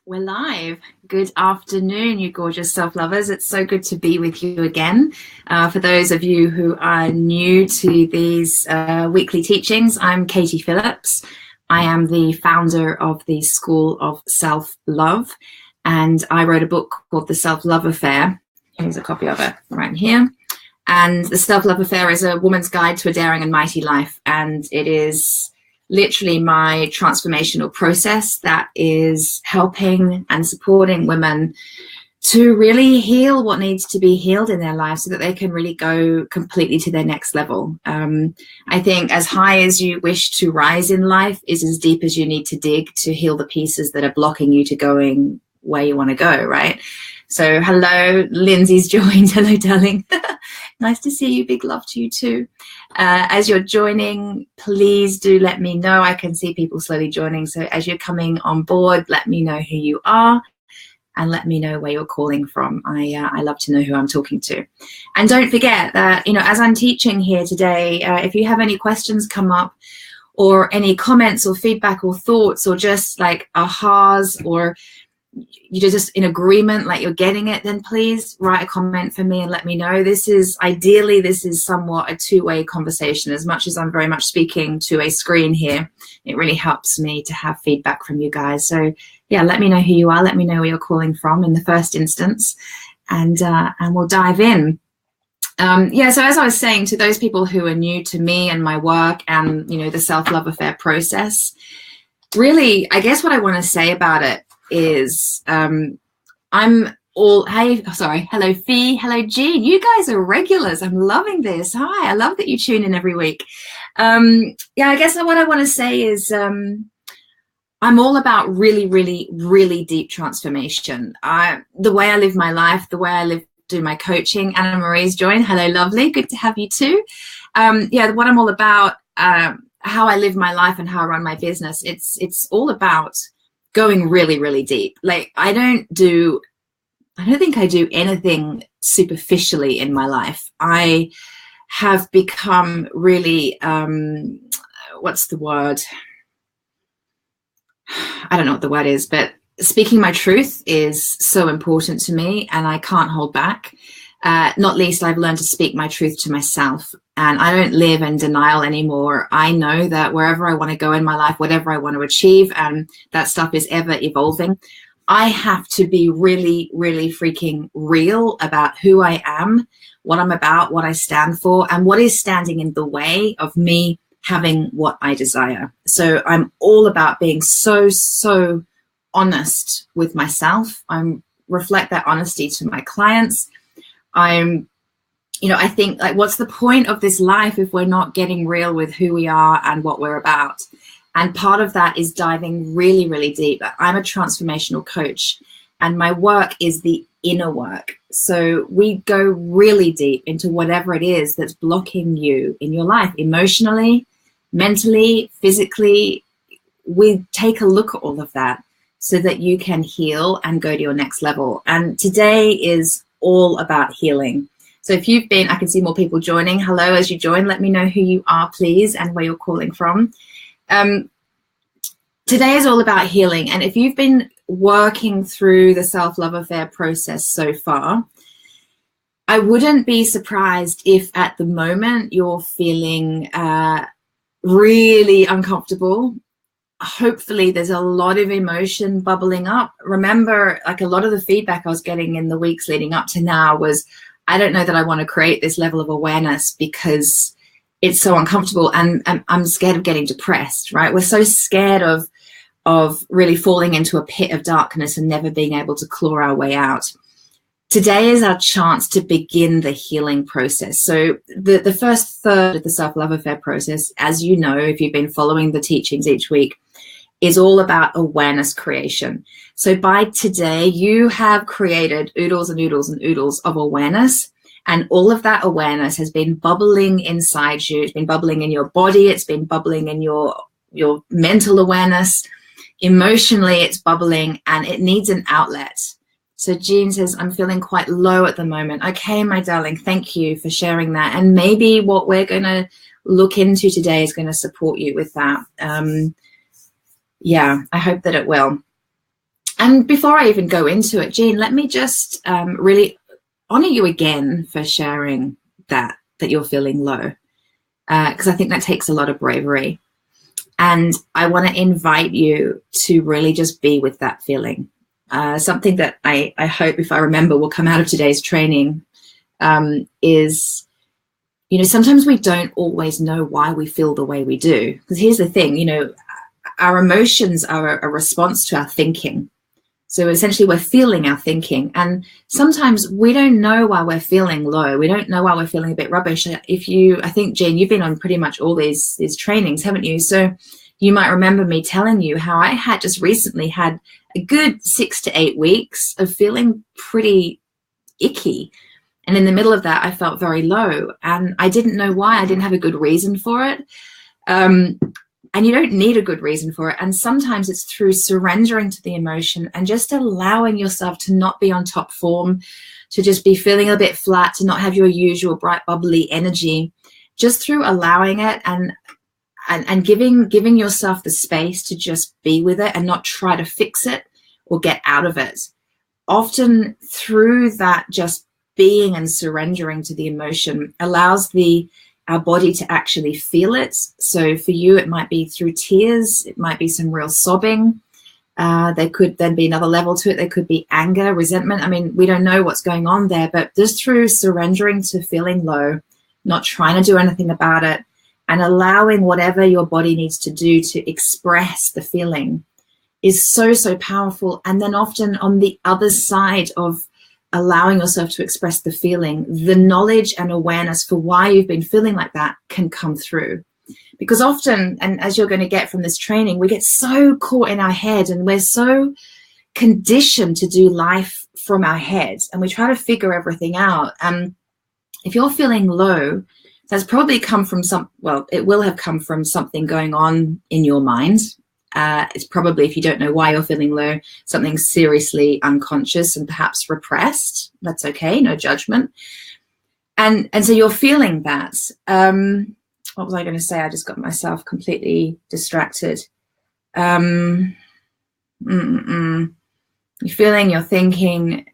We're live. Good afternoon, you gorgeous self-lovers. It's so good to be with you again. For those of you who are new to these weekly teachings, I'm Katie Phillips. I am the founder of the School of Self-Love, and I wrote a book called The Self-Love Affair. Here's a copy of it right here. And The Self-Love Affair is a woman's guide to a daring and mighty life, and it is literally my transformational process that is helping and supporting women to really heal what needs to be healed in their lives so that they can really go completely to their next level. I think as high as you wish to rise in life is as deep as you need to dig to heal the pieces that are blocking you to going where you want to go, right? So hello, Lindsay's joined. Hello, darling. Nice to see you. Big love to you too. As you're joining, please do let me know. I can see people slowly joining. So as you're coming on board, let me know who you are and let me know where you're calling from. I love to know who I'm talking to. And don't forget that, as I'm teaching here today, if you have any questions come up or any comments or feedback or thoughts or just like ahas or you're just in agreement, like you're getting it, then please write a comment for me and let me know. This is somewhat a two-way conversation. As much as I'm very much speaking to a screen here, it really helps me to have feedback from you guys. So yeah, let me know who you are. Let me know where you're calling from in the first instance, and we'll dive in. So as I was saying, to those people who are new to me and my work and, the self-love affair process, really, I guess what I want to say about it is hello Fee, hello Jean, you guys are regulars. I'm loving this. Hi, I love that you tune in every week. I guess what I want to say is I'm all about really, really, really deep transformation. The way I live my life, the way I do my coaching. Anna Marie's joined. Hello, lovely. Good to have you too. What I'm all about, how I live my life and how I run my business, it's all about going really, really deep. Like I don't think I do anything superficially in my life. I have become really, what's the word? I don't know what the word is, but speaking my truth is so important to me and I can't hold back. Not least, I've learned to speak my truth to myself, and I don't live in denial anymore. I know that wherever I want to go in my life, whatever I want to achieve, and that stuff is ever evolving, I have to be really, really freaking real about who I am, what I'm about, what I stand for, and what is standing in the way of me having what I desire. So I'm all about being so, so honest with myself. I reflect that honesty to my clients. I think, like, what's the point of this life if we're not getting real with who we are and what we're about? And part of that is diving really, really deep. I'm a transformational coach and my work is the inner work. So we go really deep into whatever it is that's blocking you in your life, emotionally, mentally, physically. We take a look at all of that so that you can heal and go to your next level. And today is all about healing. So if you've been, I can see more people joining. Hello, as you join, let me know who you are, please, and where you're calling from. Today is all about healing. And if you've been working through the self-love affair process so far, I wouldn't be surprised if at the moment you're feeling really uncomfortable. Hopefully there's a lot of emotion bubbling up. Remember, like a lot of the feedback I was getting in the weeks leading up to now was, I don't know that I want to create this level of awareness because it's so uncomfortable and I'm scared of getting depressed, right? We're so scared of really falling into a pit of darkness and never being able to claw our way out. Today is our chance to begin the healing process. So the first third of the self-love affair process, as you know, if you've been following the teachings each week, is all about awareness creation. So by today, you have created oodles and oodles and oodles of awareness. And all of that awareness has been bubbling inside you. It's been bubbling in your body. It's been bubbling in your mental awareness. Emotionally, it's bubbling and it needs an outlet. So Jean says, I'm feeling quite low at the moment. Okay, my darling, thank you for sharing that. And maybe what we're going to look into today is going to support you with that. I hope that it will. And before I even go into it, Jean, let me just really honor you again for sharing that you're feeling low, because I think that takes a lot of bravery. And I want to invite you to really just be with that feeling. Something that I hope, if I remember, will come out of today's training is, you know, sometimes we don't always know why we feel the way we do. Because here's the thing, you know, our emotions are a response to our thinking. So essentially we're feeling our thinking, and sometimes we don't know why we're feeling low. We don't know why we're feeling a bit rubbish. I think, Jean, you've been on pretty much all these trainings, haven't you? So you might remember me telling you how I had just recently had a good 6 to 8 weeks of feeling pretty icky. And in the middle of that, I felt very low, and I didn't know why. I didn't have a good reason for it. And you don't need a good reason for it. And sometimes it's through surrendering to the emotion and just allowing yourself to not be on top form, to just be feeling a bit flat, to not have your usual bright, bubbly energy, just through allowing it and giving yourself the space to just be with it and not try to fix it or get out of it. Often through that just being and surrendering to the emotion allows our body to actually feel it. So for you, it might be through tears, it might be some real sobbing. There could then be another level to it. There could be anger, resentment. I mean, we don't know what's going on there, but just through surrendering to feeling low, not trying to do anything about it, and allowing whatever your body needs to do to express the feeling is so, so powerful. And then often on the other side of allowing yourself to express the feeling, the knowledge and awareness for why you've been feeling like that can come through. Because often, and as you're going to get from this training, we get so caught in our head and we're so conditioned to do life from our heads, and we try to figure everything out. And if you're feeling low, that's probably come from it will have come from something going on in your mind. It's probably, if you don't know why you're feeling low, something seriously unconscious and perhaps repressed. That's okay, no judgment. And so you're feeling that. What was I going to say? I just got myself completely distracted. You're feeling, you're thinking.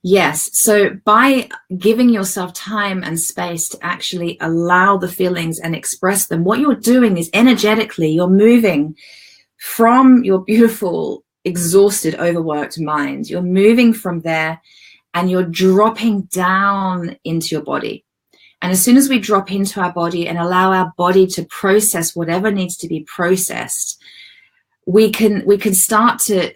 Yes. So by giving yourself time and space to actually allow the feelings and express them, what you're doing is energetically, you're moving from your beautiful, exhausted, overworked mind. You're moving from there and you're dropping down into your body. And as soon as we drop into our body and allow our body to process whatever needs to be processed, we can start to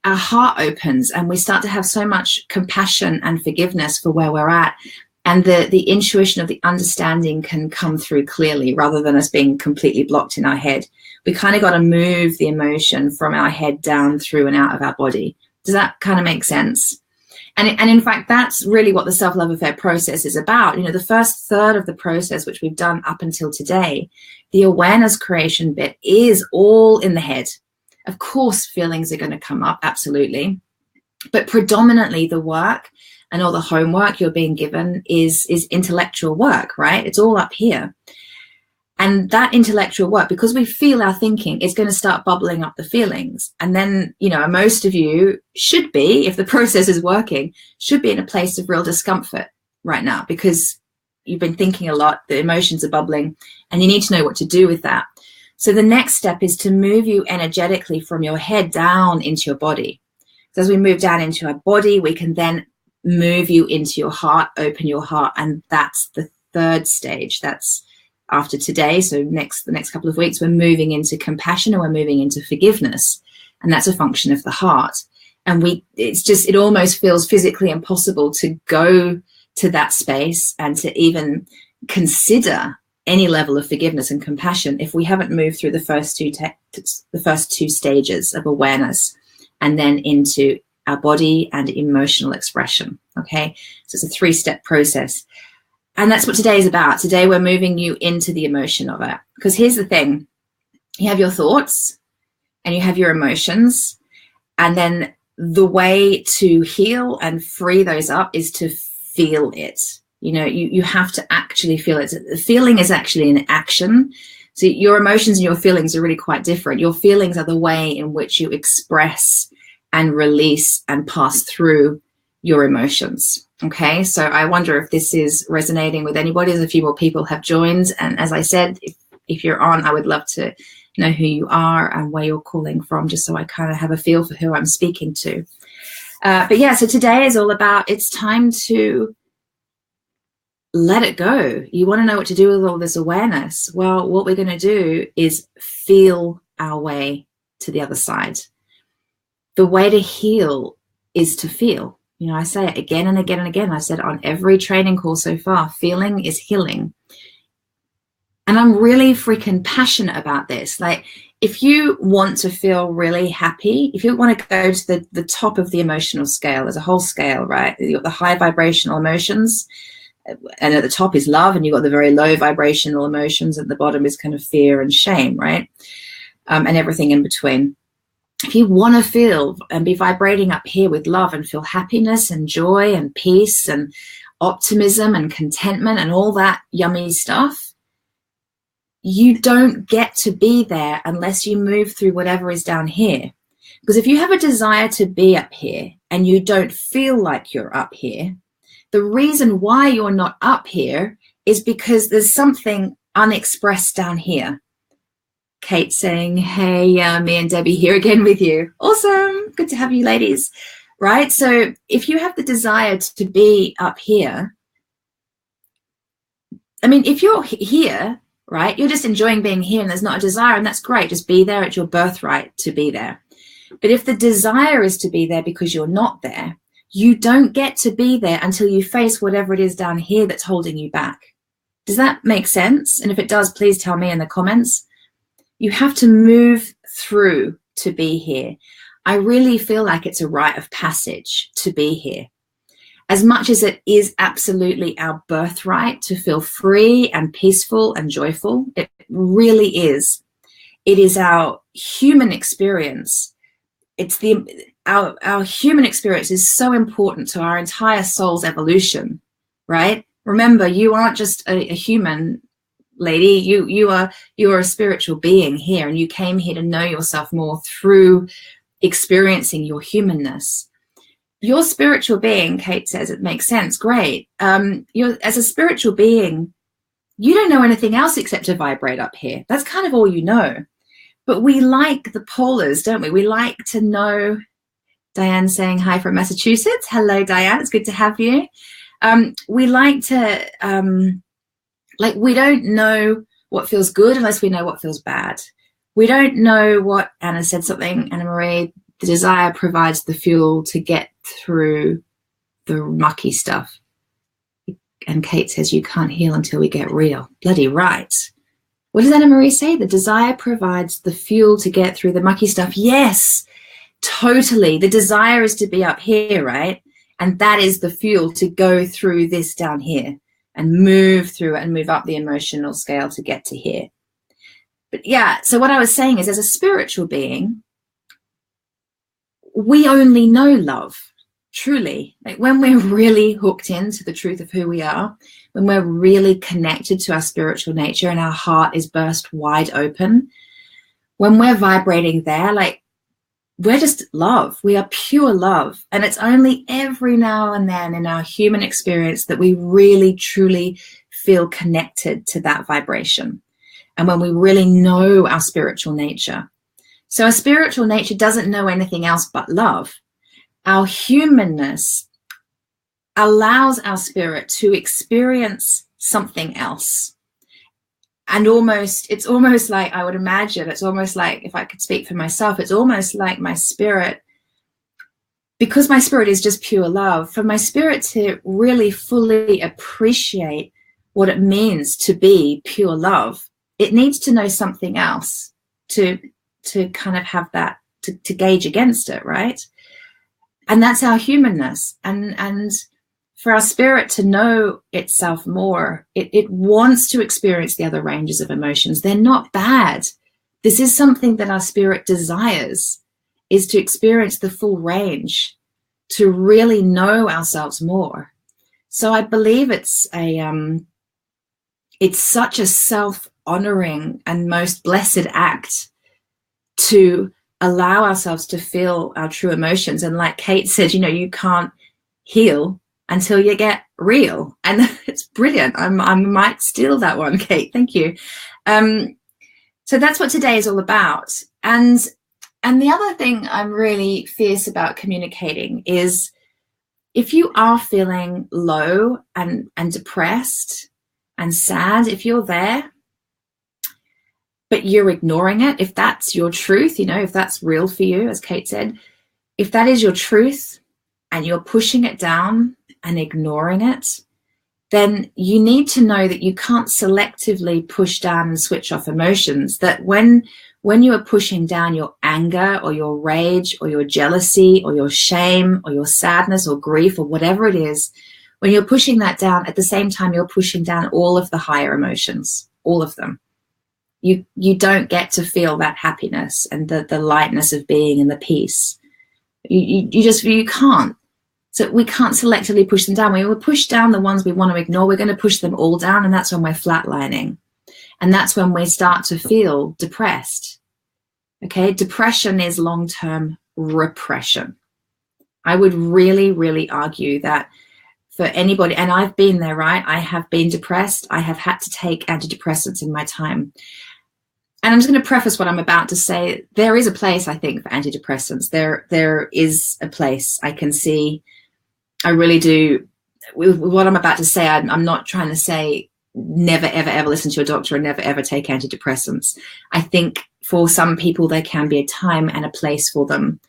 our heart opens and we start to have so much compassion and forgiveness for where we're at, and the intuition of the understanding can come through clearly rather than us being completely blocked in our head. We kind of got to move the emotion from our head down through and out of our body. Does that kind of make sense? And in fact, that's really what the self-love affair process is about. You know, the first third of the process, which we've done up until today, the awareness creation bit, is all in the head. Of course, feelings are going to come up, absolutely. But predominantly the work and all the homework you're being given is intellectual work, right? It's all up here. And that intellectual work, because we feel our thinking, is going to start bubbling up the feelings. And then, you know, most of you should be, if the process is working, should be in a place of real discomfort right now because you've been thinking a lot, the emotions are bubbling, and you need to know what to do with that. So the next step is to move you energetically from your head down into your body. So as we move down into our body, we can then move you into your heart, open your heart. And that's the third stage. That's after today. So the next couple of weeks, we're moving into compassion and we're moving into forgiveness. And that's a function of the heart. And it almost feels physically impossible to go to that space and to even consider any level of forgiveness and compassion if we haven't moved through the first two stages of awareness and then into our body and emotional expression. Okay, so it's a 3-step process. And that's what today is about. Today we're moving you into the emotion of it. Because here's the thing. You have your thoughts and you have your emotions. And then the way to heal and free those up is to feel it. You know, you have to actually feel it. The feeling is actually an action. So your emotions and your feelings are really quite different. Your feelings are the way in which you express and release and pass through your emotions. Okay, so I wonder if this is resonating with anybody. As a few more people have joined, and as I said, if you're on, I would love to know who you are and where you're calling from, just so I kind of have a feel for who I'm speaking to. But yeah, so today is all about, it's time to let it go. You want to know what to do with all this awareness? Well, what we're going to do is feel our way to the other side. The way to heal is to feel. You know, I say it again and again and again. I said on every training call so far, feeling is healing. And I'm really freaking passionate about this. Like, if you want to feel really happy, if you want to go to the top of the emotional scale, there's a whole scale, right? You've got the high vibrational emotions, and at the top is love, and you've got the very low vibrational emotions. At the bottom is kind of fear and shame, right? And everything in between. If you want to feel and be vibrating up here with love and feel happiness and joy and peace and optimism and contentment and all that yummy stuff, you don't get to be there unless you move through whatever is down here. Because if you have a desire to be up here and you don't feel like you're up here, the reason why you're not up here is because there's something unexpressed down here. Kate saying, hey, me and Debbie here again with you. Awesome. Good to have you ladies. Right? So if you have the desire to be up here, I mean, if you're here, right, you're just enjoying being here and there's not a desire, and that's great. Just be there. It's your birthright to be there. But if the desire is to be there because you're not there, you don't get to be there until you face whatever it is down here that's holding you back. Does that make sense? And if it does, please tell me in the comments. You have to move through to be here. I really feel like it's a rite of passage to be here. As much as it is absolutely our birthright to feel free and peaceful and joyful, it really is. It is our human experience. It's our human experience is so important to our entire soul's evolution, right? Remember, you aren't just a human, lady. You are a spiritual being here, and you came here to know yourself more through experiencing your humanness. Your spiritual being, Kate says, it makes sense. Great. You're, as a spiritual being, you don't know anything else except to vibrate up here. That's kind of all you know. But we like the polars, don't we? We like to know. Diane saying hi from Massachusetts. Hello, Diane. It's good to have you. We like to, we don't know what feels good unless we know what feels bad. We don't know what, Anna said something, Anna Marie, the desire provides the fuel to get through the mucky stuff. And Kate says, you can't heal until we get real. Bloody right. What does Anna Marie say? The desire provides the fuel to get through the mucky stuff. Yes, totally. The desire is to be up here, right? And that is the fuel to go through this down here and move through it and move up the emotional scale to get to here. But yeah, so what I was saying is, as a spiritual being, we only know love, truly. Like, when we're really hooked into the truth of who we are, when we're really connected to our spiritual nature and our heart is burst wide open, when we're vibrating there, like, we're just love. We are pure love. And it's only every now and then in our human experience that we really, truly feel connected to that vibration. And when we really know our spiritual nature. So our spiritual nature doesn't know anything else but love. Our humanness allows our spirit to experience something else. And it's almost like, I would imagine, it's almost like, if I could speak for myself, it's almost like my spirit, because my spirit is just pure love, for my spirit to really fully appreciate what it means to be pure love, it needs to know something else to kind of have that, to gauge against it, right? And that's our humanness. And for our spirit to know itself more, it wants to experience the other ranges of emotions. They're not bad. This is something that our spirit desires, is to experience the full range, to really know ourselves more. So I believe it's such a honoring and most blessed act to allow ourselves to feel our true emotions. And like Kate said, you know, you can't heal until you get real. And it's brilliant. I might steal that one, Kate. Thank you. So that's what today is all about. And the other thing I'm really fierce about communicating is, if you are feeling low and depressed and sad, if you're there, but you're ignoring it, if that's your truth, you know, if that's real for you, as Kate said, if that is your truth and you're pushing it down and ignoring it, then you need to know that you can't selectively push down and switch off emotions. That when you are pushing down your anger or your rage or your jealousy or your shame or your sadness or grief or whatever it is, when you're pushing that down, at the same time you're pushing down all of the higher emotions, all of them. You don't get to feel that happiness and the lightness of being and the peace. You can't. So we can't selectively push them down. When we push down the ones we want to ignore, we're going to push them all down, and that's when we're flatlining. And that's when we start to feel depressed. Okay, depression is long-term repression. I would really, really argue that for anybody, and I've been there, right? I have been depressed. I have had to take antidepressants in my time. And I'm just going to preface what I'm about to say. There is a place, I think, for antidepressants. There is a place. I can see, I really do. With what I'm about to say, I'm not trying to say never, ever, ever listen to your doctor and never, ever take antidepressants. I think for some people, there can be a time and a place for them.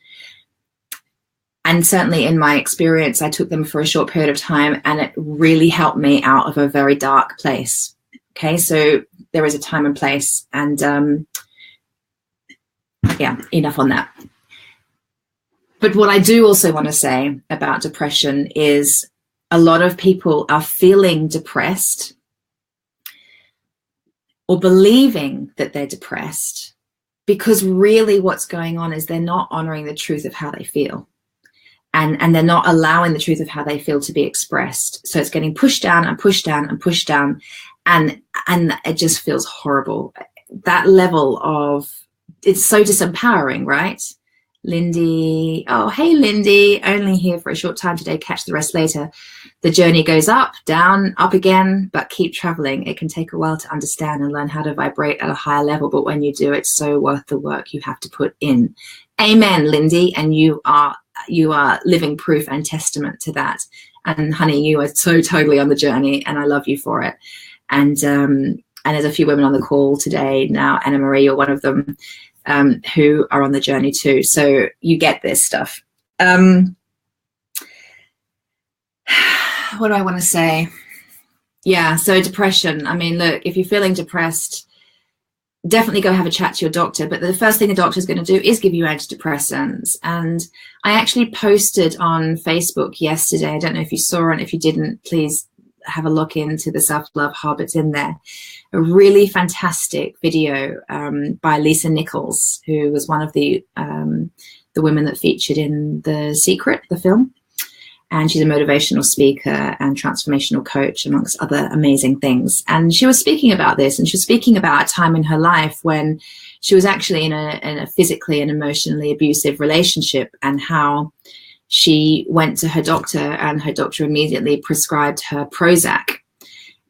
And certainly in my experience, I took them for a short period of time, and it really helped me out of a very dark place. Okay, so there is a time and place, and yeah, enough on that. But what I do also want to say about depression is a lot of people are feeling depressed or believing that they're depressed because really what's going on is they're not honoring the truth of how they feel. And they're not allowing the truth of how they feel to be expressed. So it's getting pushed down and pushed down and pushed down. And it just feels horrible. That level of, it's so disempowering, right? Lindy, oh, hey, Lindy, only here for a short time today, catch the rest later. The journey goes up, down, up again, but keep traveling. It can take a while to understand and learn how to vibrate at a higher level, but when you do, it's so worth the work you have to put in. Amen, Lindy, and you are living proof and testament to that. And honey, you are so totally on the journey, and I love you for it. And there's a few women on the call today now, Anna Marie, you're one of them, who are on the journey too. So you get this stuff. What do I want to say? Yeah, so depression. I mean, look, if you're feeling depressed, definitely go have a chat to your doctor. But the first thing the doctor is going to do is give you antidepressants. And I actually posted on Facebook yesterday. I don't know if you saw it. If you didn't, please have a look into the Self-Love Hub. It's in there. A really fantastic video by Lisa Nichols, who was one of the women that featured in The Secret, the film. And she's a motivational speaker and transformational coach, amongst other amazing things. And she was speaking about this, and she was speaking about a time in her life when she was actually in a physically and emotionally abusive relationship, and how she went to her doctor, and her doctor immediately prescribed her Prozac.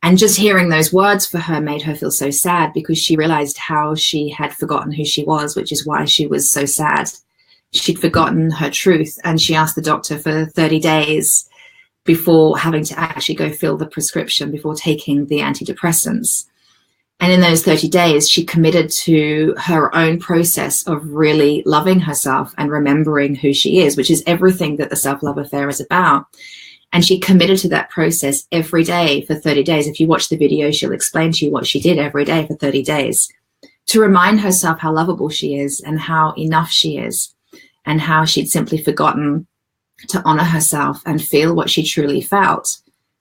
And just hearing those words for her made her feel so sad, because she realized how she had forgotten who she was, which is why she was so sad. She'd forgotten her truth, and she asked the doctor for 30 days before having to actually go fill the prescription, before taking the antidepressants. And in those 30 days, she committed to her own process of really loving herself and remembering who she is, which is everything that the Self-Love Affair is about. And she committed to that process every day for 30 days. If you watch the video, she'll explain to you what she did every day for 30 days to remind herself how lovable she is and how enough she is, and how she'd simply forgotten to honor herself and feel what she truly felt.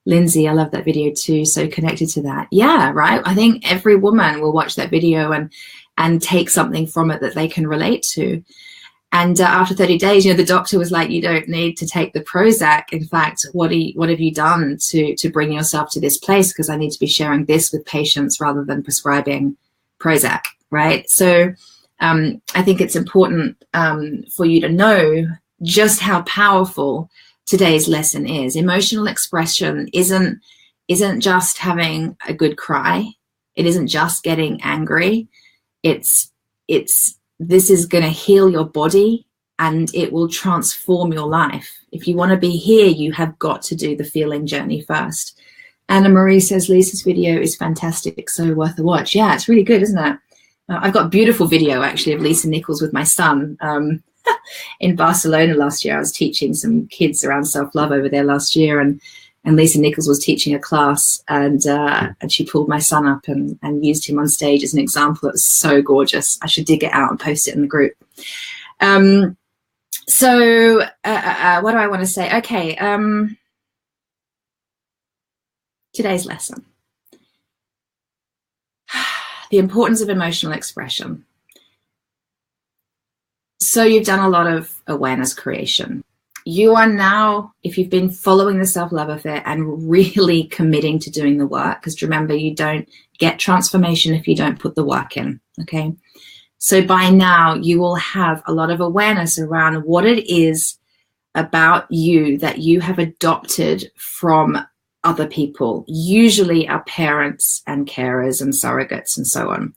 Lindsay, I love that video too, so connected to that. Yeah, right? I think every woman will watch that video and take something from it that they can relate to. And after 30 days, the doctor was like, you don't need to take the Prozac. In fact, what have you done to bring yourself to this place? Because I need to be sharing this with patients rather than prescribing Prozac, right? So I think it's important for you to know just how powerful today's lesson is. Emotional expression isn't just having a good cry. It isn't just getting angry. This is going to heal your body, and it will transform your life. If you want to be here, you have got to do the feeling journey first. Anna Marie says Lisa's video is fantastic, so worth a watch. Yeah, it's really good, isn't it? I've got a beautiful video actually of Lisa Nichols with my son in Barcelona last year. I was teaching some kids around self-love over there last year, and Lisa Nichols was teaching a class, and she pulled my son up and used him on stage as an example. It was so gorgeous. I should dig it out and post it in the group. So what do I want to say? Okay, today's lesson. The importance of emotional expression. So you've done a lot of awareness creation. You are now, if you've been following the self-love affair and really committing to doing the work, because remember, you don't get transformation if you don't put the work in, okay? So by now, you will have a lot of awareness around what it is about you that you have adopted from other people, usually our parents and carers and surrogates and so on.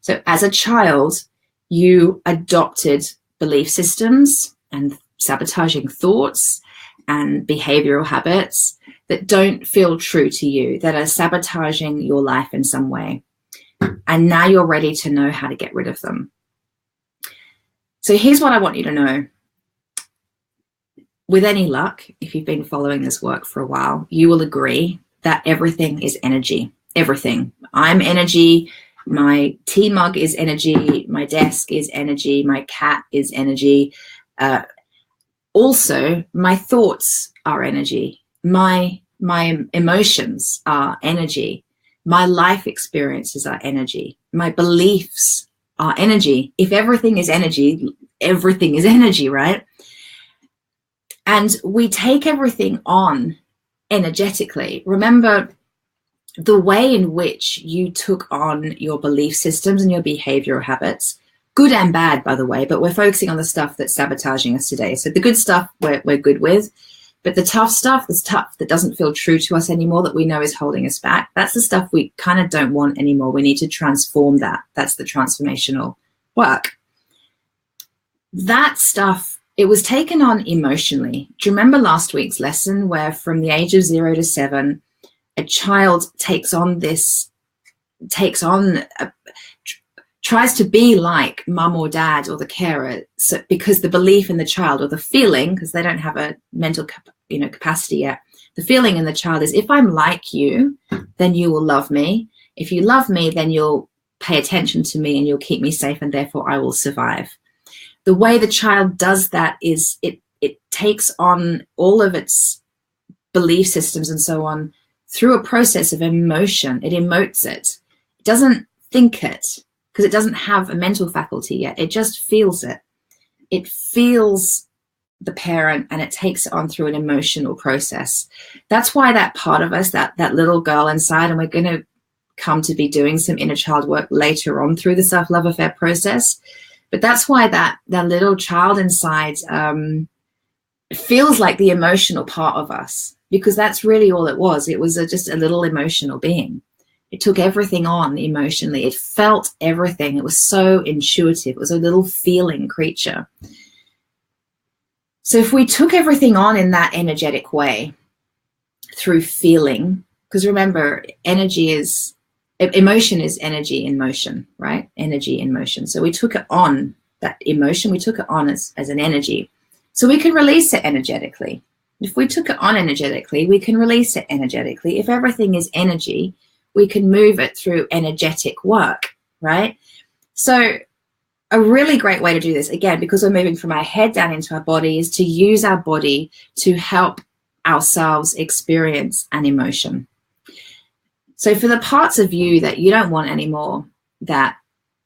So as a child, you adopted belief systems and sabotaging thoughts and behavioral habits that don't feel true to you, that are sabotaging your life in some way. And now you're ready to know how to get rid of them. So here's what I want you to know. With any luck, if you've been following this work for a while, you will agree that everything is energy. Everything. I'm energy. My tea mug is energy. My desk is energy. My cat is energy. Also, my thoughts are energy. My emotions are energy. My life experiences are energy. My beliefs are energy. If everything is energy, right? And we take everything on energetically. Remember, the way in which you took on your belief systems and your behavioral habits, good and bad, by the way, but we're focusing on the stuff that's sabotaging us today. So the good stuff we're good with, but the tough stuff that's tough, that doesn't feel true to us anymore, that we know is holding us back, that's the stuff we kind of don't want anymore. We need to transform that. That's the transformational work. That stuff, it was taken on emotionally. Do you remember last week's lesson where from the age of 0 to 7, a child tries to be like mum or dad or the carer, so because the belief in the child, or the feeling, because they don't have a mental capacity yet, the feeling in the child is, if I'm like you, then you will love me. If you love me, then you'll pay attention to me and you'll keep me safe, and therefore I will survive. The way the child does that is it takes on all of its belief systems and so on through a process of emotion. It emotes it. It doesn't think it, because it doesn't have a mental faculty yet. It just feels it. It feels the parent, and it takes it on through an emotional process. That's why that part of us, that little girl inside, and we're going to come to be doing some inner child work later on through the self-love affair process. But that's why that little child inside feels like the emotional part of us, because that's really all it was. It was just a little emotional being. It took everything on emotionally. It felt everything. It was so intuitive. It was a little feeling creature. So if we took everything on in that energetic way through feeling, because remember, emotion is energy in motion, right? Energy in motion. So we took it on, that emotion, we took it on as an energy. So we can release it energetically. If we took it on energetically, we can release it energetically. If everything is energy, we can move it through energetic work, right? So a really great way to do this, again, because we're moving from our head down into our body, is to use our body to help ourselves experience an emotion. So for the parts of you that you don't want anymore, that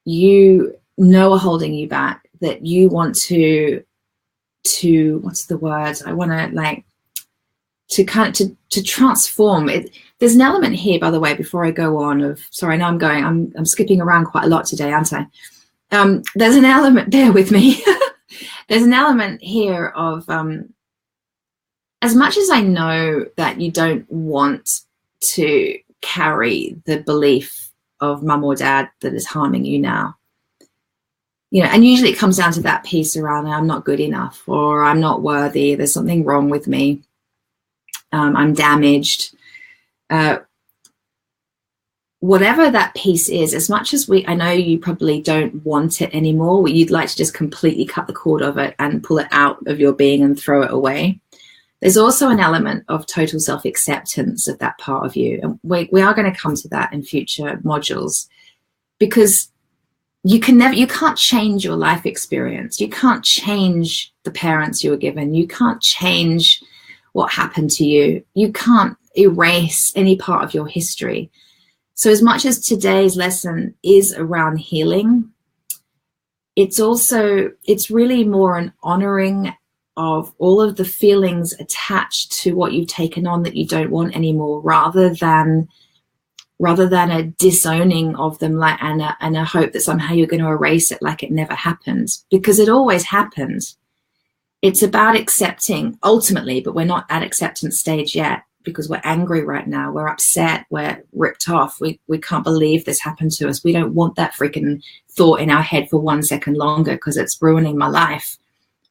you know are holding you back, that you want to what's the word? I want to like to kind of to transform it. There's an element here, by the way, before I go on, of sorry, I know I'm skipping around quite a lot today, aren't I? There's an element, bear with me. There's an element here of as much as I know that you don't want to carry the belief of mum or dad that is harming you now, you know, and usually it comes down to that piece around I'm not good enough, or I'm not worthy, there's something wrong with me, I'm damaged, whatever that piece is. As much as I know you probably don't want it anymore, you'd like to just completely cut the cord of it and pull it out of your being and throw it away. There's also an element of total self-acceptance of that part of you. And we are going to come to that in future modules, because you can't change your life experience. You can't change the parents you were given. You can't change what happened to you. You can't erase any part of your history. So as much as today's lesson is around healing, it's really more an honoring of all of the feelings attached to what you've taken on that you don't want anymore, rather than a disowning of them, like and a hope that somehow you're going to erase it like it never happened, because it always happened. It's about accepting ultimately, but we're not at acceptance stage yet, because we're angry right now, we're upset, we're ripped off, we can't believe this happened to us. We don't want that freaking thought in our head for 1 second longer, because it's ruining my life.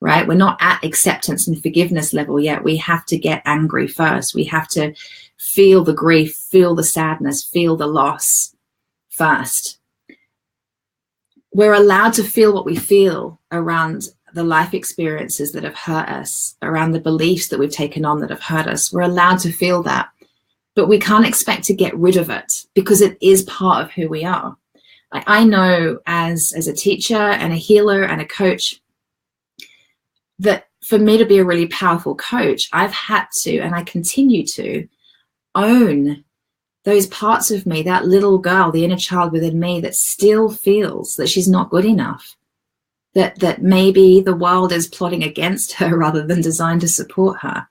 Right? We're not at acceptance and forgiveness level yet. We have to get angry first. We have to feel the grief, feel the sadness, feel the loss first. We're allowed to feel what we feel around the life experiences that have hurt us, around the beliefs that we've taken on that have hurt us. We're allowed to feel that, but we can't expect to get rid of it, because it is part of who we are. Like, I know as a teacher and a healer and a coach, that for me to be a really powerful coach, I've had to, and I continue to, own those parts of me, that little girl, the inner child within me that still feels that she's not good enough, that maybe the world is plotting against her rather than designed to support her,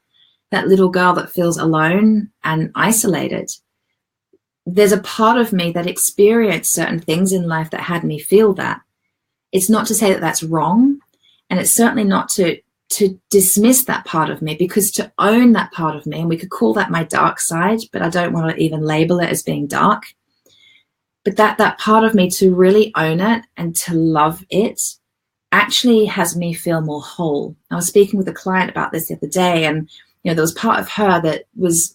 that little girl that feels alone and isolated. There's a part of me that experienced certain things in life that had me feel that. It's not to say that that's wrong, and it's certainly not to dismiss that part of me, because to own that part of me, and we could call that my dark side, but I don't want to even label it as being dark. But that part of me, to really own it and to love it, actually has me feel more whole. I was speaking with a client about this the other day, and there was part of her that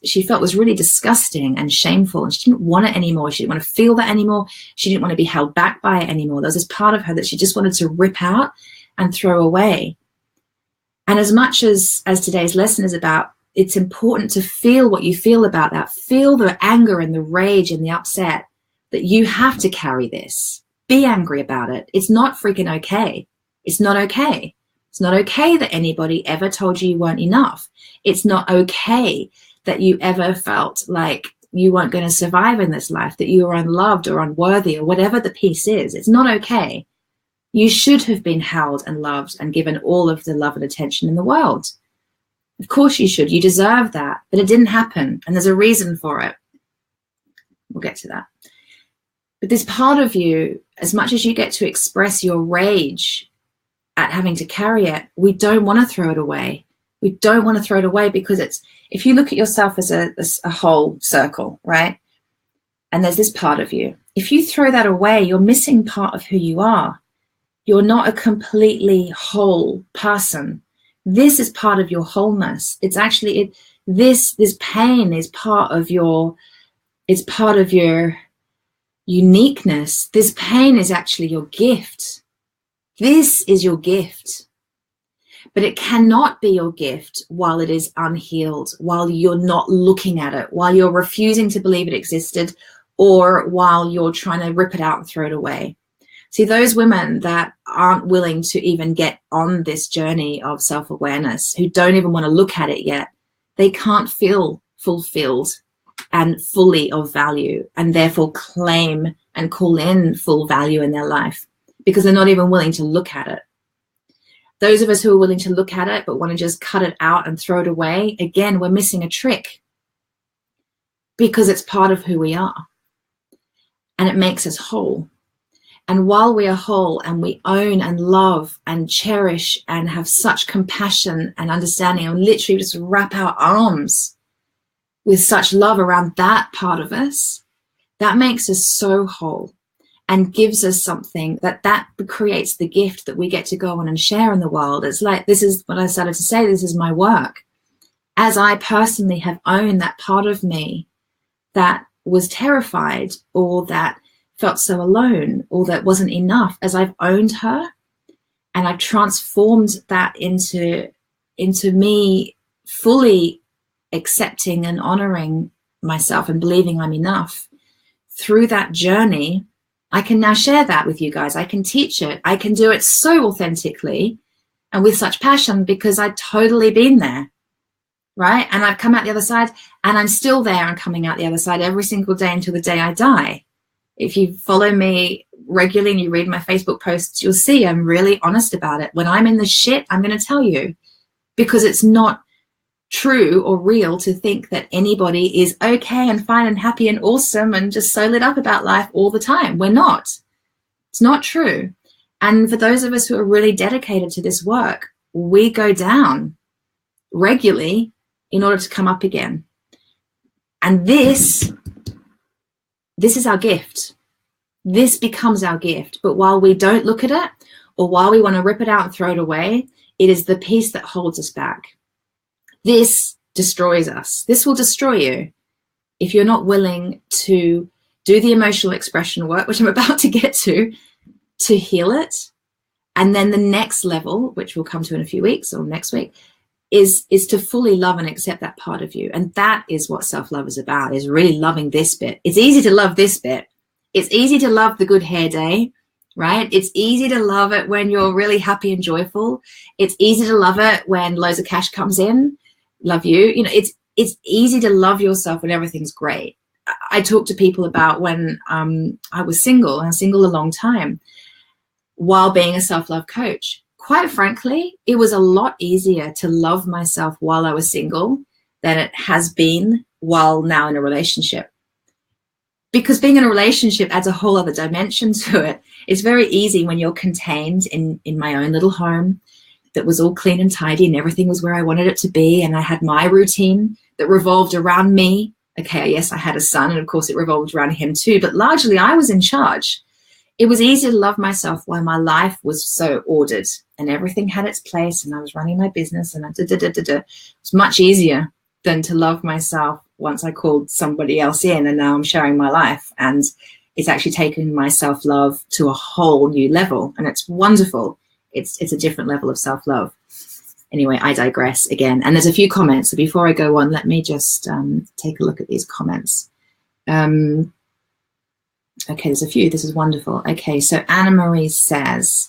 she felt was really disgusting and shameful, and she didn't want it anymore. She didn't want to feel that anymore. She didn't want to be held back by it anymore. There was this part of her that she just wanted to rip out and throw away. And as much as today's lesson is about, it's important to feel what you feel about that. Feel the anger and the rage and the upset, that you have to carry this. Be angry about it. It's not freaking okay. It's not okay. It's not okay that anybody ever told you weren't enough. It's not okay that you ever felt like you weren't going to survive in this life, that you were unloved or unworthy or whatever the piece is. It's not okay. You should have been held and loved and given all of the love and attention in the world. Of course you should. You deserve that. But it didn't happen. And there's a reason for it. We'll get to that. But this part of you, as much as you get to express your rage at having to carry it, we don't want to throw it away. We don't want to throw it away, because if you look at yourself as a whole circle, right? And there's this part of you. If you throw that away, you're missing part of who you are. You're not a completely whole person. This is part of your wholeness. It's actually this pain is part of your uniqueness. This pain is actually your gift. This is your gift. But it cannot be your gift while it is unhealed, while you're not looking at it, while you're refusing to believe it existed, or while you're trying to rip it out and throw it away. See, those women that aren't willing to even get on this journey of self-awareness, who don't even want to look at it yet, they can't feel fulfilled and fully of value, and therefore claim and call in full value in their life, because they're not even willing to look at it. Those of us who are willing to look at it but want to just cut it out and throw it away, again, we're missing a trick, because it's part of who we are and it makes us whole. And while we are whole and we own and love and cherish and have such compassion and understanding, and literally just wrap our arms with such love around that part of us, that makes us so whole and gives us something that creates the gift that we get to go on and share in the world. It's like, this is what I started to say, this is my work. As I personally have owned that part of me that was terrified, or that felt so alone, or that wasn't enough, as I've owned her and I've transformed that into me fully accepting and honoring myself and believing I'm enough. Through that journey, I can now share that with you guys. I can teach it. I can do it so authentically and with such passion, because I've totally been there, right? And I've come out the other side, and I'm still there and coming out the other side every single day until the day I die. If you follow me regularly and you read my Facebook posts, you'll see I'm really honest about it. When I'm in the shit, I'm going to tell you, because it's not true or real to think that anybody is okay and fine and happy and awesome and just so lit up about life all the time. We're not. It's not true. And for those of us who are really dedicated to this work, we go down regularly in order to come up again. And this is our gift. This becomes our gift. But while we don't look at it, or while we want to rip it out and throw it away, it is the piece that holds us back. This destroys us. This will destroy you if you're not willing to do the emotional expression work, which I'm about to get to heal it. And then the next level, which we'll come to in a few weeks or next week, is to fully love and accept that part of you. And that is what self-love is about, is really loving this bit. It's easy to love this bit. It's easy to love the good hair day, right? It's easy to love it when you're really happy and joyful. It's easy to love it when loads of cash comes in. Love you. You know, it's easy to love yourself when everything's great. I talk to people about when I was single, and single a long time, while being a self-love coach. Quite frankly, it was a lot easier to love myself while I was single than it has been while now in a relationship. Because being in a relationship adds a whole other dimension to it. It's very easy when you're contained in my own little home that was all clean and tidy and everything was where I wanted it to be. And I had my routine that revolved around me. Okay, yes, I had a son, and of course it revolved around him too, but largely I was in charge. It was easy to love myself while my life was so ordered and everything had its place and I was running my business and It's much easier than to love myself once I called somebody else in and now I'm sharing my life, and it's actually taken my self-love to a whole new level, and it's wonderful. It's a different level of self-love. Anyway, I digress again. And there's a few comments. So before I go on, let me just take a look at these comments. Okay, there's a few. This is wonderful. Okay, so Anna Marie says,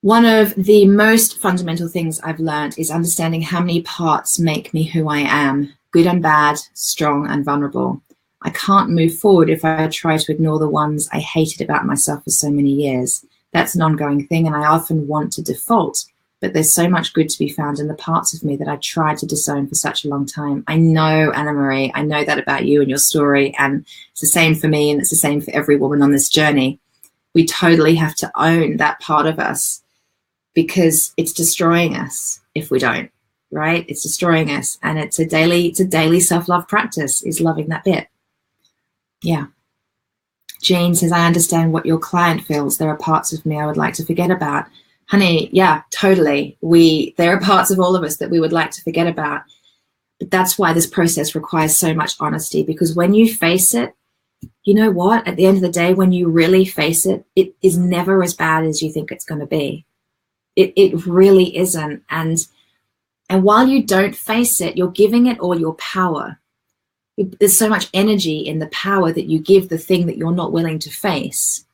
one of the most fundamental things I've learned is understanding how many parts make me who I am, good and bad, strong and vulnerable. I can't move forward if I try to ignore the ones I hated about myself for so many years. That's an ongoing thing, and I often want to default, but there's so much good to be found in the parts of me that I tried to disown for such a long time. I know, Anna Marie, I know that about you and your story, and it's the same for me, and it's the same for every woman on this journey. We totally have to own that part of us, because it's destroying us if we don't, right? It's destroying us, and it's a daily self-love practice, is loving that bit. Yeah. Jane says, I understand what your client feels. There are parts of me I would like to forget about. Honey, yeah, totally. There are parts of all of us that we would like to forget about. But that's why this process requires so much honesty, because when you face it, you know what? At the end of the day, when you really face it, it is never as bad as you think it's going to be. It really isn't. And while you don't face it, you're giving it all your power. There's so much energy in the power that you give the thing that you're not willing to face.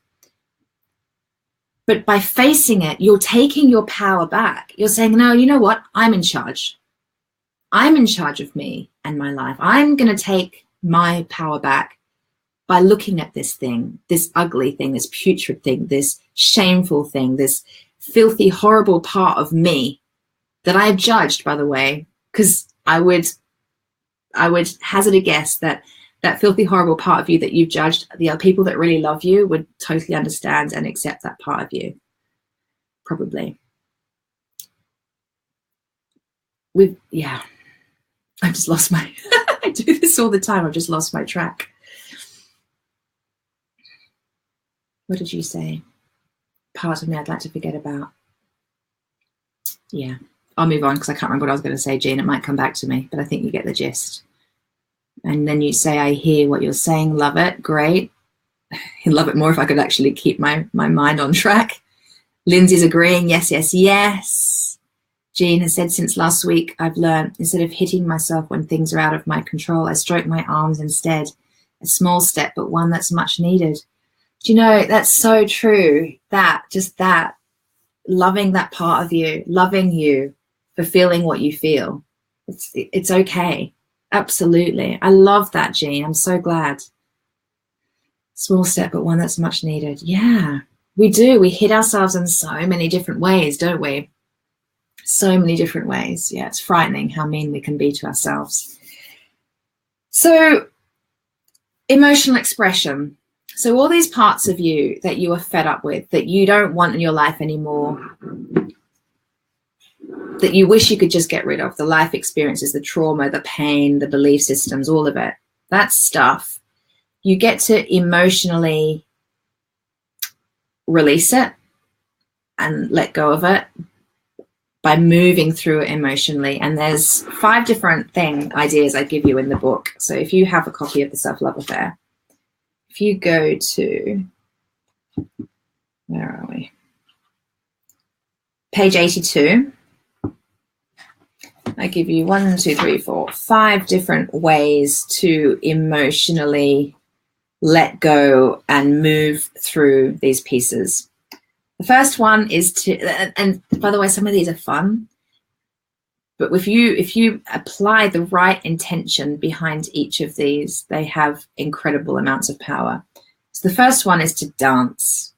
But by facing it, you're taking your power back. You're saying, no, you know what? I'm in charge. I'm in charge of me and my life. I'm going to take my power back by looking at this thing, this ugly thing, this putrid thing, this shameful thing, this filthy, horrible part of me that I have judged, by the way, because I would hazard a guess that that filthy, horrible part of you that you've judged, the people that really love you would totally understand and accept that part of you, probably. Yeah, I've just lost my, I do this all the time. I've just lost my track. What did you say? Part of me I'd like to forget about. Yeah, I'll move on because I can't remember what I was going to say, Jean. It might come back to me, but I think you get the gist. And then you say, I hear what you're saying. Love it. Great. I'd love it more if I could actually keep my mind on track. Lindsay's agreeing. Yes, yes, yes. Jean has said, since last week, I've learned instead of hitting myself when things are out of my control, I stroke my arms instead. A small step, but one that's much needed. Do you know, that's so true. Just that, loving that part of you, loving you for feeling what you feel. It's okay. Absolutely. I love that, Jean. I'm so glad. Small step, but one that's much needed. Yeah, we do. We hit ourselves in so many different ways, don't we? So many different ways. Yeah, it's frightening how mean we can be to ourselves. So, emotional expression. So all these parts of you that you are fed up with, that you don't want in your life anymore, that you wish you could just get rid of, the life experiences, the trauma, the pain, the belief systems, all of it, that stuff, you get to emotionally release it and let go of it by moving through it emotionally. And there's 5 different ideas I give you in the book. So if you have a copy of The Self-Love Affair, if you go to, where are we? Page 82. I give you 1, 2, 3, 4, 5 different ways to emotionally let go and move through these pieces. The first one is to, and by the way, some of these are fun, but if you apply the right intention behind each of these, they have incredible amounts of power. So the first one is to dance.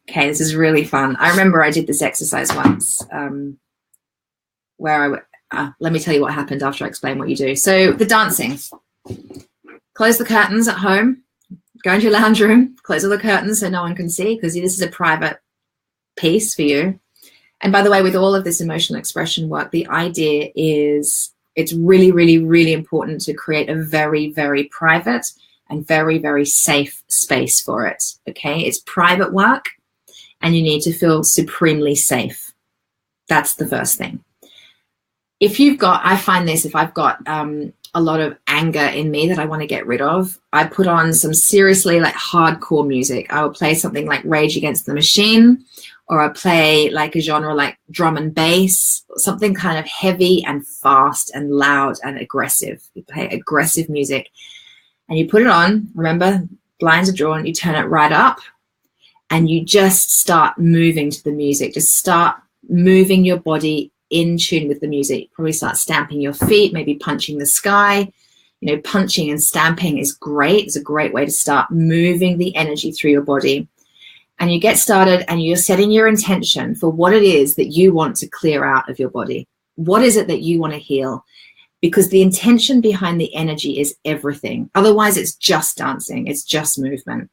Okay, this is really fun. I remember I did this exercise once where let me tell you what happened after I explain what you do. So the dancing. Close the curtains at home. Go into your lounge room. Close all the curtains so no one can see, because this is a private piece for you. And by the way, with all of this emotional expression work, the idea is it's really, really, really important to create a very, very private and very, very safe space for it. Okay, it's private work and you need to feel supremely safe. That's the first thing. If you've got, I find this, if I've got a lot of anger in me that I want to get rid of, I put on some seriously like hardcore music. I will play something like Rage Against the Machine, or I play like a genre like drum and bass, something kind of heavy and fast and loud and aggressive. You play aggressive music and you put it on. Remember, blinds are drawn, you turn it right up and you just start moving to the music. Just start moving your body in tune with the music. Probably start stamping your feet, maybe punching the sky. You know, punching and stamping is great. It's a great way to start moving the energy through your body. And you get started and you're setting your intention for what it is that you want to clear out of your body. What is it that you want to heal? Because the intention behind the energy is everything. Otherwise, it's just dancing. It's just movement.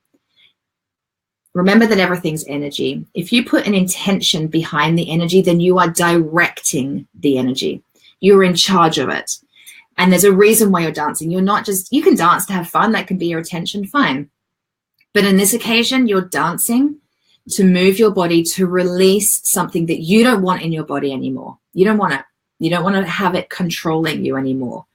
Remember that everything's energy. If you put an intention behind the energy, then you are directing the energy. You're in charge of it. And there's a reason why you're dancing. You're not just, you can dance to have fun. That can be your intention, fine. But in this occasion, you're dancing to move your body, to release something that you don't want in your body anymore. You don't want it. You don't want to have it controlling you anymore,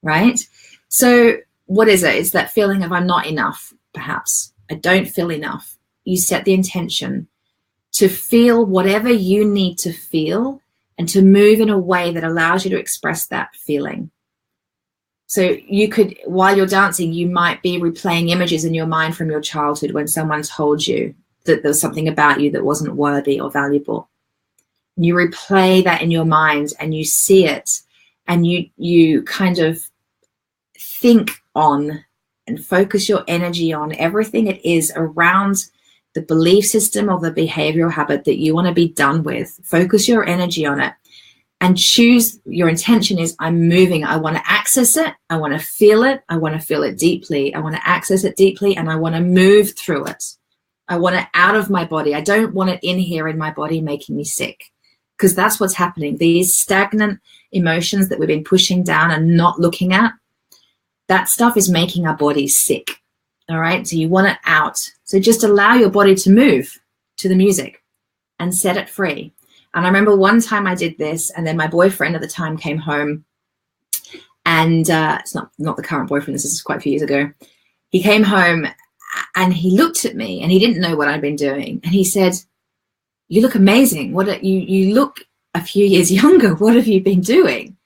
right? So what is it? It's that feeling of I'm not enough, perhaps. I don't feel enough. You set the intention to feel whatever you need to feel and to move in a way that allows you to express that feeling. So you could, while you're dancing, you might be replaying images in your mind from your childhood when someone told you that there was something about you that wasn't worthy or valuable. You replay that in your mind and you see it and you kind of think on and focus your energy on everything it is around the belief system or the behavioral habit that you want to be done with. Focus your energy on it and choose. Your intention is, I'm moving. I want to access it. I want to feel it. I want to feel it deeply. I want to access it deeply, and I want to move through it. I want it out of my body. I don't want it in here in my body making me sick, because that's what's happening. These stagnant emotions that we've been pushing down and not looking at, that stuff is making our bodies sick. All right. So you want it out. So just allow your body to move to the music and set it free. And I remember one time I did this, and then my boyfriend at the time came home, and it's not the current boyfriend. This is quite a few years ago. He came home and he looked at me, and he didn't know what I'd been doing. And he said, "You look amazing. You look a few years younger. What have you been doing?"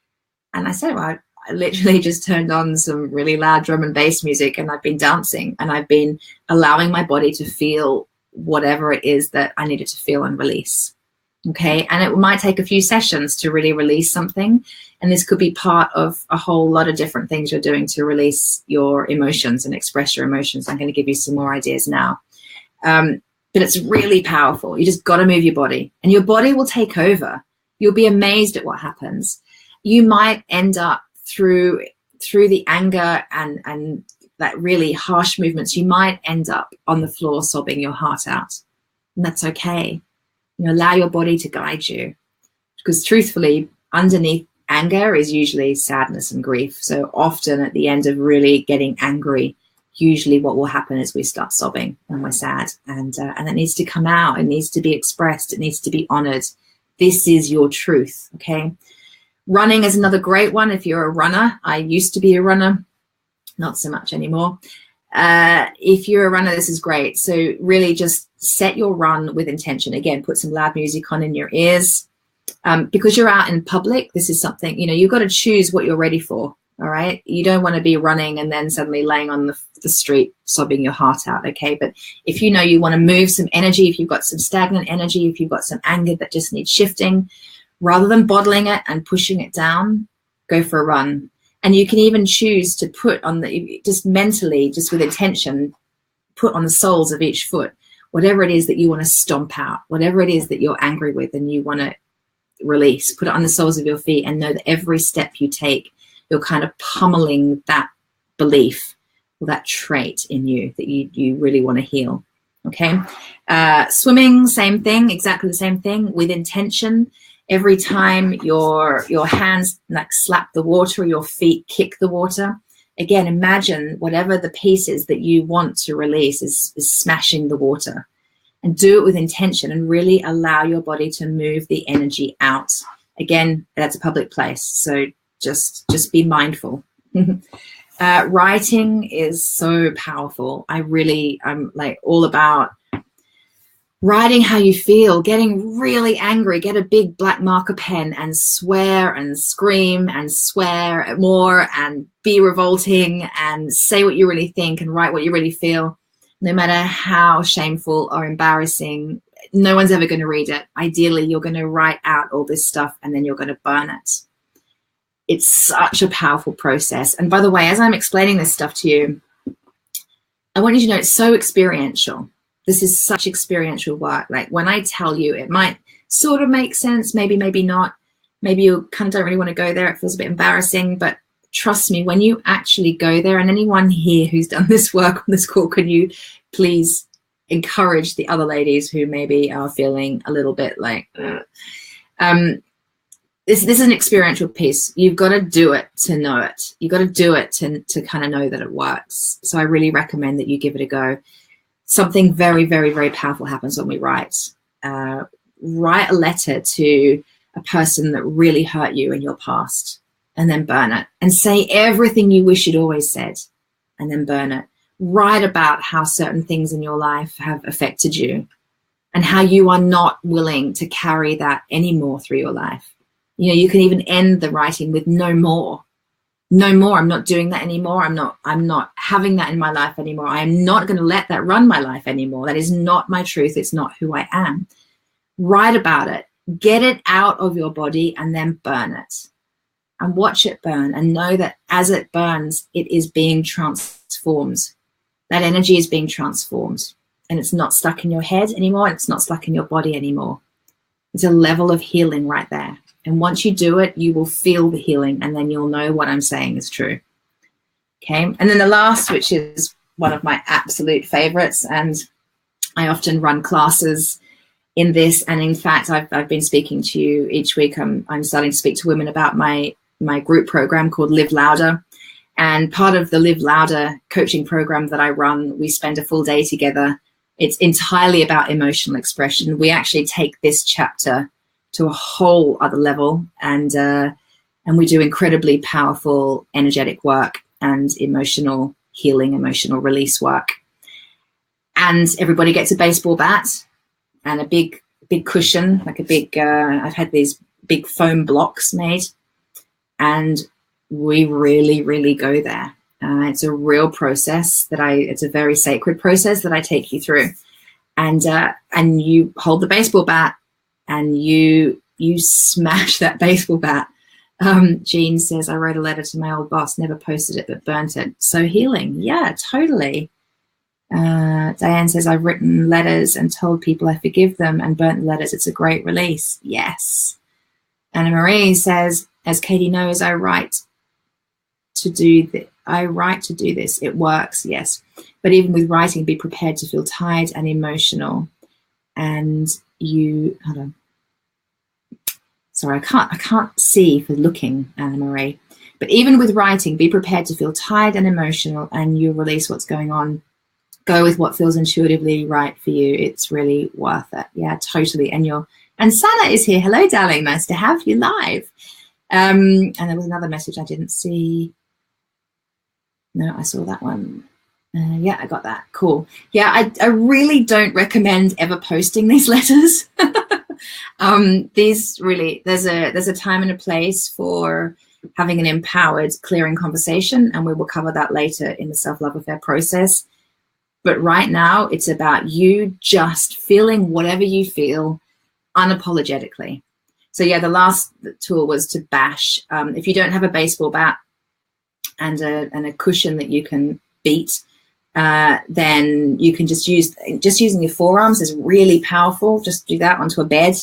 And I said, "Well, I literally just turned on some really loud drum and bass music, and I've been dancing, and I've been allowing my body to feel whatever it is that I needed to feel and release." Okay. And it might take a few sessions to really release something. And this could be part of a whole lot of different things you're doing to release your emotions and express your emotions. I'm going to give you some more ideas now. But it's really powerful. You just got to move your body, and your body will take over. You'll be amazed at what happens. You might end up through the anger and that really harsh movements, you might end up on the floor sobbing your heart out. And that's okay. You know, allow your body to guide you, because truthfully, underneath anger is usually sadness and grief. So often at the end of really getting angry, usually what will happen is we start sobbing when we're sad, and it needs to come out. It needs to be expressed. It needs to be honored. This is your truth. Okay. Running is another great one. If you're a runner, I used to be a runner, not so much anymore. If you're a runner, this is great. So really just set your run with intention. Again, put some loud music on in your ears. Because you're out in public, this is something, you know, you've got to choose what you're ready for. All right. You don't want to be running and then suddenly laying on the street, sobbing your heart out. Okay. But if you know you want to move some energy, if you've got some stagnant energy, if you've got some anger that just needs shifting, rather than bottling it and pushing it down, go for a run. And you can even choose to put on just mentally, just with intention, put on the soles of each foot, whatever it is that you want to stomp out, whatever it is that you're angry with and you want to release, put it on the soles of your feet, and know that every step you take, you're kind of pummeling that belief or that trait in you that you really want to heal. Okay. Swimming, same thing, exactly the same thing, with intention. Every time your hands like slap the water or your feet kick the water, again, imagine whatever the piece is that you want to release is smashing the water, and do it with intention and really allow your body to move the energy out. Again, that's a public place, so just be mindful. Writing is so powerful. I'm like all about writing how you feel, getting really angry, get a big black marker pen and swear and scream and swear more and be revolting and say what you really think and write what you really feel, no matter how shameful or embarrassing. No one's ever going to read it. Ideally, you're going to write out all this stuff and then you're going to burn it. It's such a powerful process. And by the way, as I'm explaining this stuff to you, I want you to know it's so experiential. This is such experiential work. Like when I tell you, it might sort of make sense, maybe not. Maybe you kind of don't really want to go there. It feels a bit embarrassing, but trust me, when you actually go there, and anyone here who's done this work on this call, can you please encourage the other ladies who maybe are feeling a little bit like, this is an experiential piece. You've got to do it to know it. You've got to do it to kind of know that it works. So I really recommend that you give it a go. Something very, very, very powerful happens when we write. Write a letter to a person that really hurt you in your past, and then burn it. And say everything you wish you'd always said, and then burn it. Write about how certain things in your life have affected you and how you are not willing to carry that anymore through your life. You know, you can even end the writing with no more. No more. I'm not doing that anymore. I'm not having that in my life anymore. I am not going to let that run my life anymore. That is not my truth. It's not who I am. Write about it. Get it out of your body and then burn it. And watch it burn, and know that as it burns, it is being transformed. That energy is being transformed. and it's not stuck in your head anymore, and it's not stuck in your body anymore. It's a level of healing right there. And once you do it, you will feel the healing, and then you'll know what I'm saying is true. Okay. And then the last, which is one of my absolute favorites, and I often run classes in this. And in fact, I've been speaking to you each week. I'm starting to speak to women about my group program called Live Louder. And part of the Live Louder coaching program that I run, we spend a full day together. It's entirely about emotional expression. We actually take this chapter to a whole other level, and we do incredibly powerful energetic work and emotional healing, emotional release work. And everybody gets a baseball bat and a big cushion, like a big, I've had these big foam blocks made, and we really, really go there. It's a real process it's a very sacred process that I take you through. And you hold the baseball bat and you smash that baseball bat. Jean says, I wrote a letter to my old boss, never posted it, but burnt it. So healing. Yeah, totally. Diane says, I've written letters and told people I forgive them and burnt the letters. It's a great release. Yes. Anna Marie says, as Katie knows, I write to do this. It works. Yes. But even with writing, be prepared to feel tired and emotional. And hold on. Sorry, I can't see for looking, Anna Marie. But even with writing, be prepared to feel tired and emotional, and you release what's going on. Go with what feels intuitively right for you. It's really worth it. Yeah, totally. And Sana is here. Hello, darling. Nice to have you live. And there was another message I didn't see. No, I saw that one. Yeah, I got that. Cool. Yeah, I really don't recommend ever posting these letters. These really, there's a time and a place for having an empowered, clearing conversation, and we will cover that later in the self-love affair process. But right now, it's about you just feeling whatever you feel unapologetically. So yeah, the last tool was to bash. If you don't have a baseball bat and a cushion that you can beat, then you can just using your forearms is really powerful. Just do that onto a bed.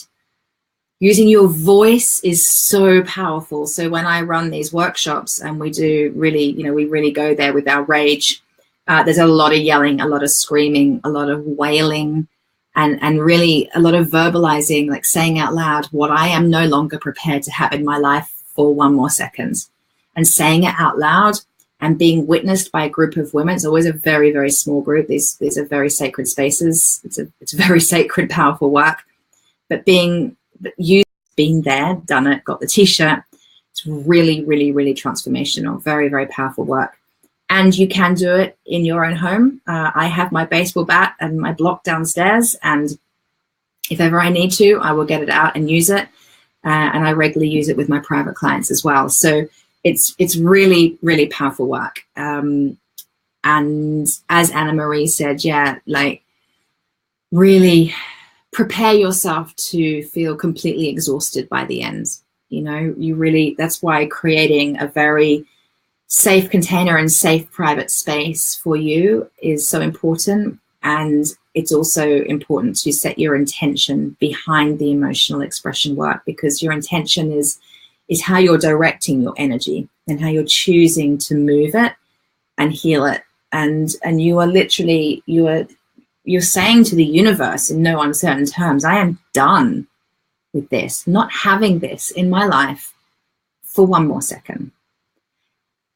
Using your voice is so powerful. So when I run these workshops and we do really, we really go there with our rage. There's a lot of yelling, a lot of screaming, a lot of wailing, and really a lot of verbalizing, like saying out loud what I am no longer prepared to have in my life for one more second, and saying it out loud and being witnessed by a group of women. It's always a very, very small group. These are very sacred spaces. It's very sacred, powerful work. But being there, done it, got the t-shirt, it's really, really, really transformational. Very, very powerful work. And you can do it in your own home. I have my baseball bat and my block downstairs, and if ever I need to, I will get it out and use it. And I regularly use it with my private clients as well. So it's really, really powerful work. And as Anna Marie said, yeah, like really prepare yourself to feel completely exhausted by the end. That's why creating a very safe container and safe private space for you is so important. And it's also important to set your intention behind the emotional expression work, because your intention is how you're directing your energy and how you're choosing to move it and heal it. And you are literally, you're saying to the universe in no uncertain terms, I am done with this, not having this in my life for one more second.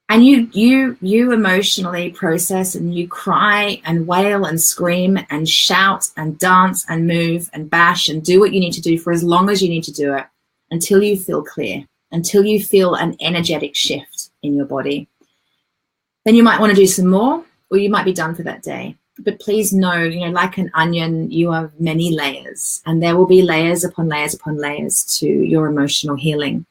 And you emotionally process, and you cry and wail and scream and shout and dance and move and bash and do what you need to do for as long as you need to do it, until you feel clear, until you feel an energetic shift in your body. Then you might want to do some more, or you might be done for that day. But please know, like an onion, you have many layers, and there will be layers upon layers upon layers to your emotional healing.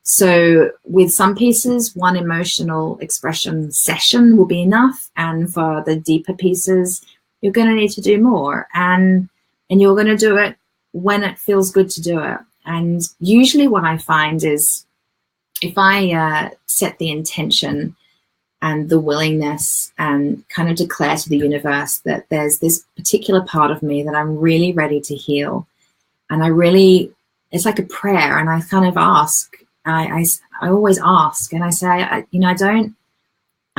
So with some pieces, one emotional expression session will be enough. And for the deeper pieces, you're going to need to do more. And you're going to do it when it feels good to do it. And usually what I find is if I set the intention and the willingness, and kind of declare to the universe that there's this particular part of me that I'm really ready to heal. And it's like a prayer, and I kind of ask, I always ask, and I say, I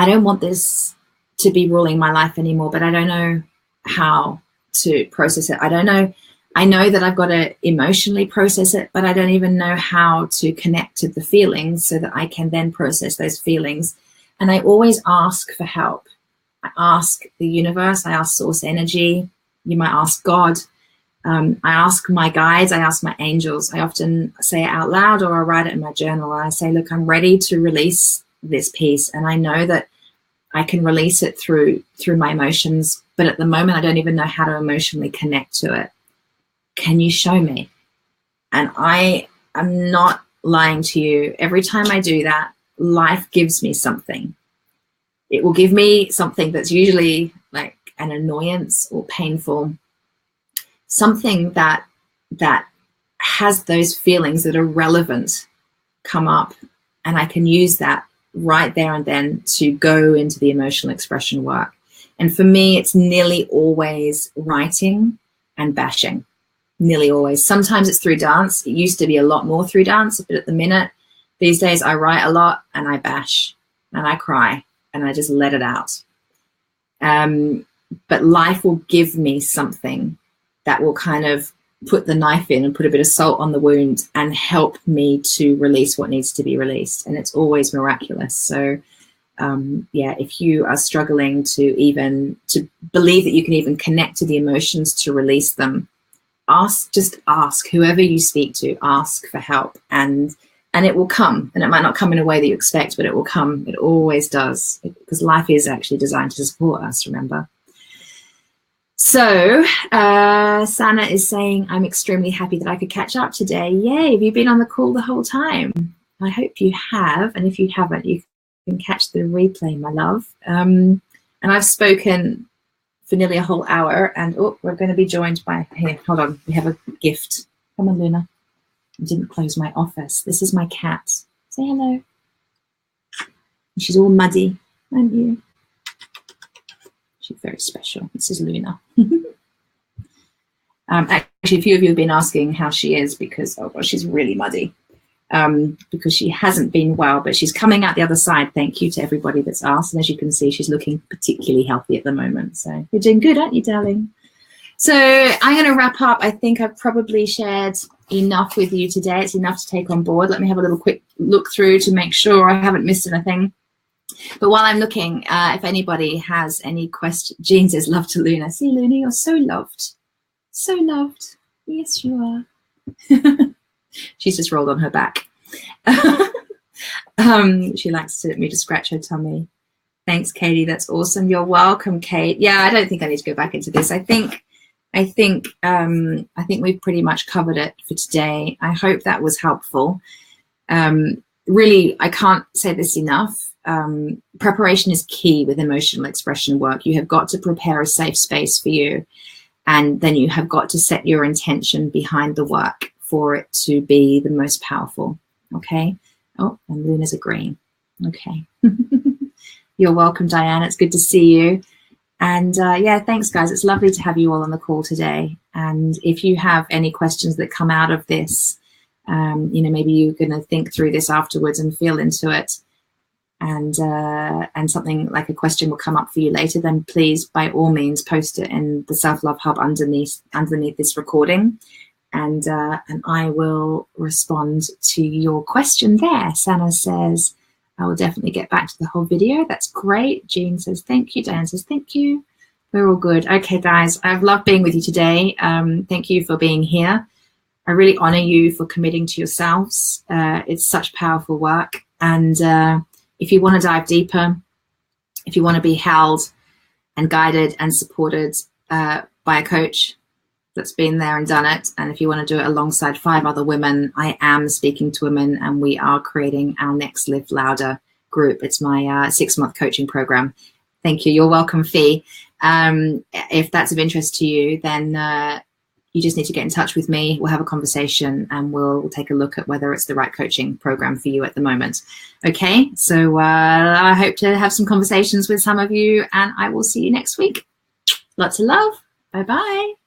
don't want this to be ruling my life anymore, but I don't know how to process it. I don't know. I know that I've got to emotionally process it, but I don't even know how to connect to the feelings so that I can then process those feelings. And I always ask for help. I ask the universe, I ask source energy. You might ask God. I ask my guides, I ask my angels. I often say it out loud, or I write it in my journal. And I say, look, I'm ready to release this piece. And I know that I can release it through my emotions, but at the moment, I don't even know how to emotionally connect to it. Can you show me? And I am not lying to you. Every time I do that, life gives me something. It will give me something that's usually like an annoyance or painful, something that has those feelings that are relevant come up, and I can use that right there and then to go into the emotional expression work. And for me, it's nearly always writing and bashing. Nearly always. Sometimes it's through dance. It used to be a lot more through dance, but at the minute, these days, I write a lot and I bash and I cry and I just let it out. But life will give me something that will kind of put the knife in and put a bit of salt on the wound and help me to release what needs to be released. And it's always miraculous. So if you are struggling to believe that you can even connect to the emotions to release them, just ask whoever you speak to, ask for help, and it will come. And it might not come in a way that you expect, but it will come. It always does, because life is actually designed to support us, remember. So Sana is saying, I'm extremely happy that I could catch up today. Yay, have you been on the call the whole time? I hope you have, and if you haven't, you can catch the replay, my love. And I've spoken for nearly a whole hour, and we're going to be joined by, here, hold on, we have a gift. Come on, Luna. I didn't close my office. This is my cat. Say hello. She's all muddy, aren't you? She's very special. This is Luna. Actually, a few of you have been asking how she is, because, oh gosh, she's really muddy. Because she hasn't been well, but she's coming out the other side. Thank you to everybody that's asked. And as you can see, she's looking particularly healthy at the moment. So you're doing good, aren't you, darling? So I'm going to wrap up. I think I've probably shared enough with you today. It's enough to take on board. Let me have a little quick look through to make sure I haven't missed anything. But while I'm looking, if anybody has any questions, Jean says, love to Luna. See, Luna, you're so loved. So loved. Yes, you are. She's just rolled on her back. She likes me to scratch her tummy. Thanks, Katie. That's awesome. You're welcome, Kate. Yeah, I don't think I need to go back into this. I think we've pretty much covered it for today. I hope that was helpful. Really, I can't say this enough. Preparation is key with emotional expression work. You have got to prepare a safe space for you, and then you have got to set your intention behind the work for it to be the most powerful. Okay. Oh, and Luna's agreeing. Okay. You're welcome, Diane. It's good to see you. And yeah, thanks, guys. It's lovely to have you all on the call today. And if you have any questions that come out of this, maybe you're going to think through this afterwards and feel into it, and something like a question will come up for you later, then please, by all means, post it in the Self-Love Hub underneath this recording. And I will respond to your question there. Sana says, I will definitely get back to the whole video. That's great. Jean says, thank you. Diane says, thank you. We're all good. Okay, guys, I've loved being with you today. Thank you for being here. I really honor you for committing to yourselves. It's such powerful work. And if you want to dive deeper, if you want to be held and guided and supported by a coach that's been there and done it, and if you want to do it alongside 5 other women, I am speaking to women, and we are creating our next Live Louder group. It's my 6-month coaching program. Thank you. You're welcome, Fee. If that's of interest to you, then you just need to get in touch with me. We'll have a conversation and we'll take a look at whether it's the right coaching program for you at the moment. Okay, so I hope to have some conversations with some of you, and I will see you next week. Lots of love. Bye-bye.